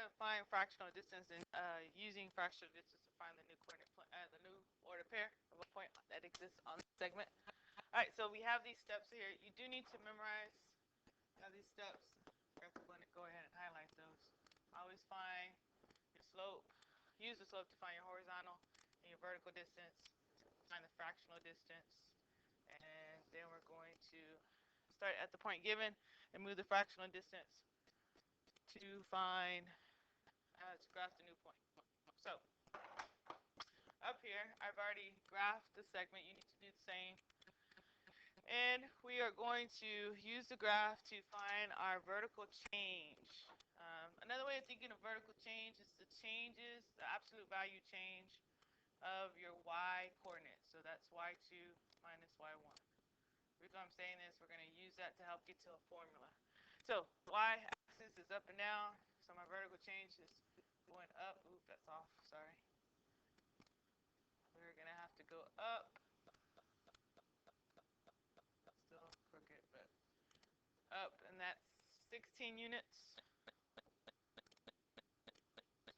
to find fractional distance and using fractional distance to find the new the new order pair of a point that exists on the segment. All right, so we have these steps here. You do need to memorize these steps. We're going to go ahead and highlight those. Always find your slope. Use the slope to find your horizontal and your vertical distance. Find the fractional distance, and then we're going to start at the point given and move the fractional distance to find to graph the new point. So up here, I've already graphed the segment. You need to do the same. And we are going to use the graph to find our vertical change. Another way of thinking of vertical change is the changes, the absolute value change of your y coordinates. So that's y2 minus y1. The reason I'm saying this, we're going to use that to help get to a formula. So y-axis is up and down. So my vertical change is going up. Oop, that's off. Sorry. We're going to have to go up. Still crooked, but up, and that's 16 units.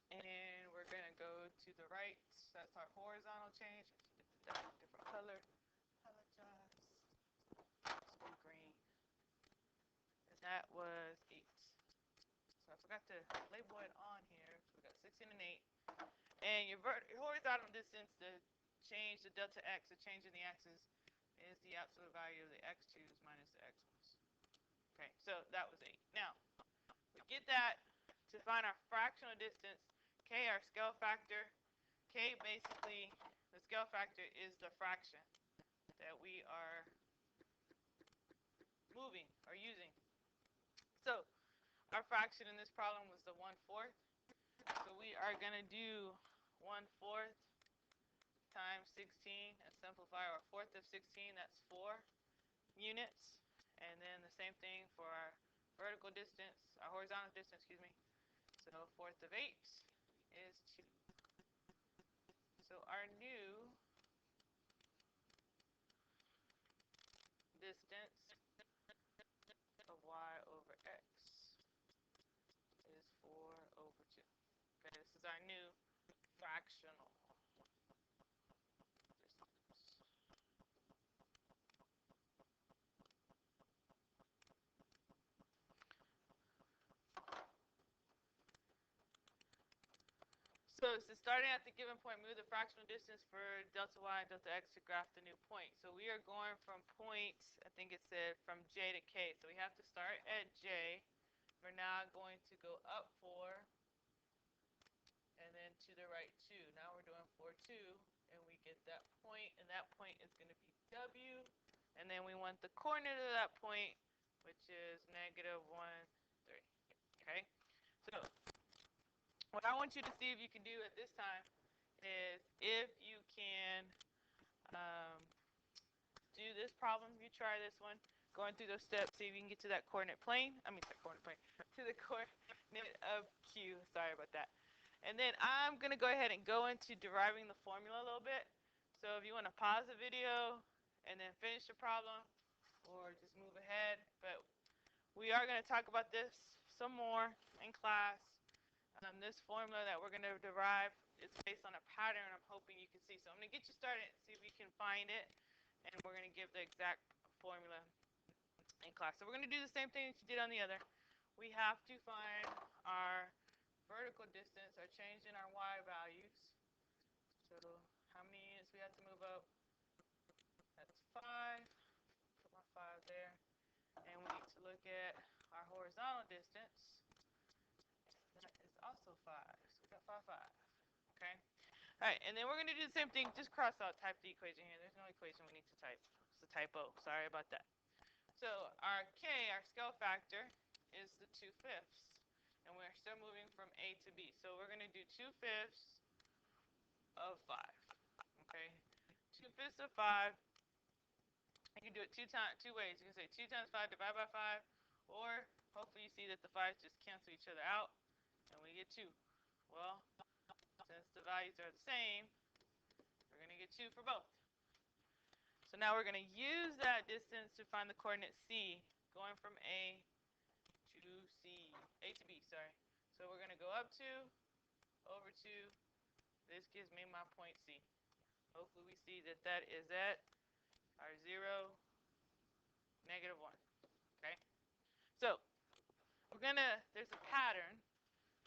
And we're going to go to the right. That's our horizontal change. I should get that different color. Apologize. Let's do green. And that was 8. So I forgot to label it on here. So we got 16 and 8. And your horizontal distance, the change, the delta x, the change in the axis, is the absolute value of the x2's minus the x1's. Okay, so that was 8. Now, we get that to find our fractional distance. K, our scale factor. K, basically, the scale factor is the fraction that we are moving or using. So, our fraction in this problem was the 1/4. So we are going to do 1/4 times 16 and simplify our 1/4 of 16. That's 4 units. And then the same thing for our vertical distance, our horizontal distance, excuse me. So 1/4 of 8 is 2. So our new distance of y over x is 4 over 2. Okay, this is our new fractional distance. So starting at the given point, move the fractional distance for delta y and delta x to graph the new point. So we are going from point, I think it said, from j to k. So we have to start at j. We're now going to go up 4, and then to the right 2. Now we're doing 4, 2, and we get that point, and that point is going to be w. And then we want the coordinate of that point, which is -1, 3. Okay? So what I want you to see if you can do at this time is if you can do this problem, you try this one, going through those steps, see if you can get to that coordinate plane. I mean, that coordinate plane, to the coordinate of Q. Sorry about that. And then I'm going to go ahead and go into deriving the formula a little bit. So if you want to pause the video and then finish the problem, or just move ahead. But we are going to talk about this some more in class. This formula that we're going to derive is based on a pattern I'm hoping you can see. So I'm going to get you started, see if you can find it, and we're going to give the exact formula in class. So we're going to do the same thing that you did on the other. We have to find our vertical distance, our change in our y values. So how many units we have to move up? That's 5. Put my 5 there. And we need to look at our horizontal distance. That is also 5. So we got 5, 5. Okay? All right, and then we're going to do the same thing. Just cross out, type the equation here. There's no equation we need to type. It's a typo. Sorry about that. So our k, our scale factor, is the 2/5. And we're still moving from A to B. So we're going to do 2/5 of 5. Okay? 2/5 of 5. You can do it two ways. You can say 2 times 5 divided by 5. Or hopefully you see that the 5's just cancel each other out. And we get 2. Well, since the values are the same, we're going to get 2 for both. So now we're going to use that distance to find the coordinate C, going from A to C, A to B, sorry. So we're going to go up 2, over 2. This gives me my point C. Hopefully we see that that is at our 0, negative 1. Okay? So we're going to, there's a pattern.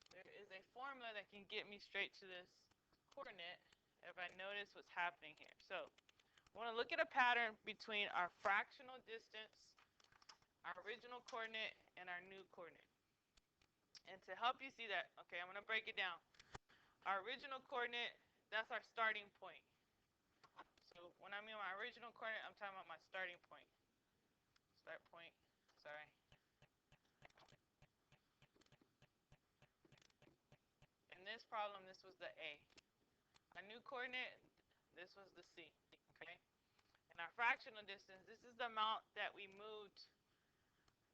There is a formula that can get me straight to this coordinate if I notice what's happening here. So I want to look at a pattern between our fractional distance, our original coordinate, and our new coordinate. And to help you see that, okay, I'm going to break it down. Our original coordinate, that's our starting point. So when I mean my original coordinate, I'm talking about my starting point. Start point, sorry. In this problem, this was the A. Our new coordinate, this was the C, okay? And our fractional distance, this is the amount that we moved,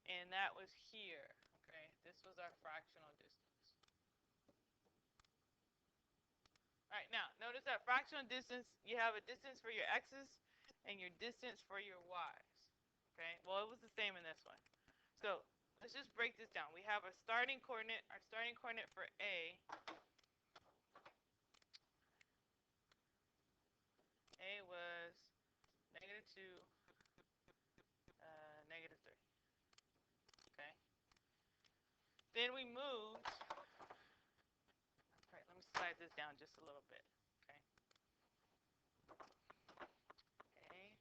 and that was here, okay? This was our fractional distance. All right, now, notice that fractional distance, you have a distance for your x's and your distance for your y's, okay? Well, it was the same in this one. So let's just break this down. We have a starting coordinate. Our starting coordinate for A was negative 2, negative 3. Okay. Then we moved. All right, let me slide this down just a little bit. Okay. A is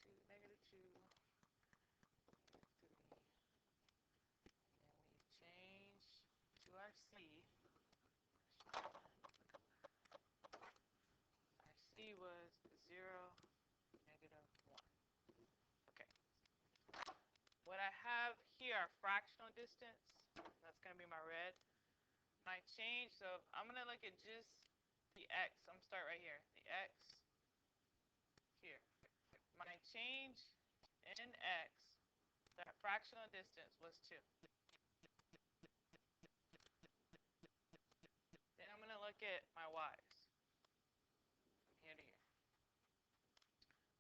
2, negative 2, negative 3. And we change to our C. Our C was 0, negative 1. Okay. What I have here are fractional distance. That's going to be my red. My change, so I'm going to look at just the x. I'm going to start right here. The x here. My change in x, that fractional distance was 2. Then I'm going to look at my y's from here to here.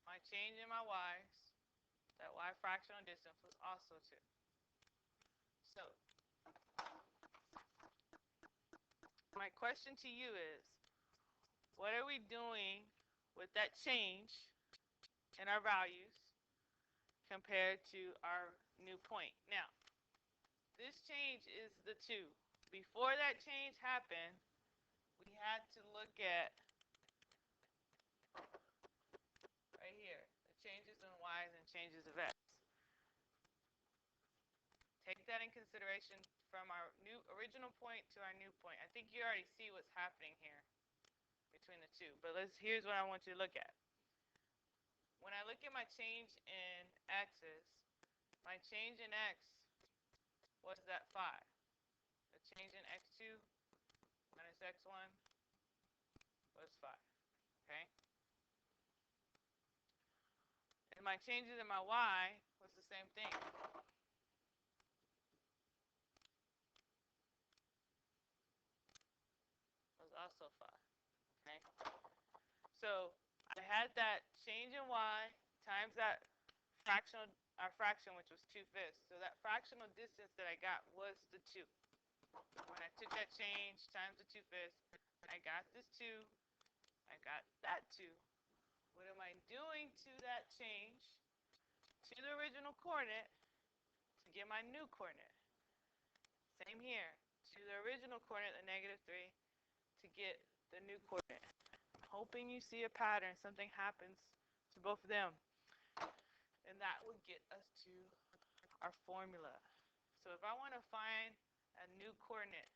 My change in my y's, that y fractional distance was also 2. So my question to you is, what are we doing with that change in our values compared to our new point? Now, this change is the 2. Before that change happened, we had to look at right here, the changes in y's and changes of x. Take that in consideration from our new original point to our new point. I think you already see what's happening here between the two. But here's what I want you to look at. When I look at my change in x's, my change in x was that 5. The change in x2 minus x1 was 5. Okay? And my changes in my y was the same thing. Was also 5. Okay? So I had that change in y times that our fraction, which was 2/5. So that fractional distance that I got was the 2. When I took that change times the 2/5, I got this 2. I got that 2. What am I doing to that change to the original coordinate to get my new coordinate? Same here. To the original coordinate, the negative 3, to get the new coordinate. I'm hoping you see a pattern. Something happens to both of them. And that would get us to our formula. So if I want to find a new coordinate,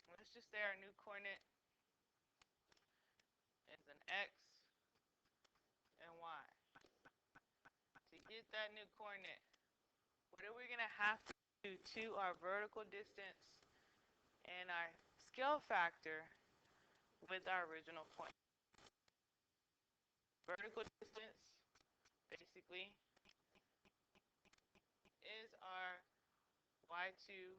let's just say our new coordinate is an x and y. To get that new coordinate, what are we going to have to do to our vertical distance and our scale factor with our original point? Vertical distance, basically, is our y2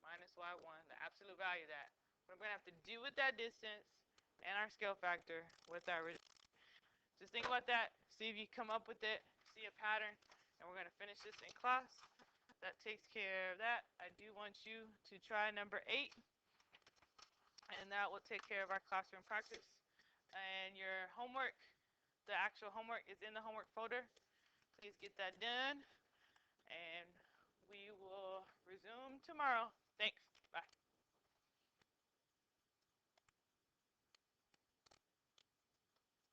minus y1, the absolute value of that. What we're going to have to do with that distance and our scale factor with our original. Just think about that. See if you come up with it. See a pattern. And we're going to finish this in class. that takes care of that. I do want you to try number 8, and that will take care of our classroom practice. And your homework, the actual homework, is in the homework folder. Please get that done, and we will resume tomorrow.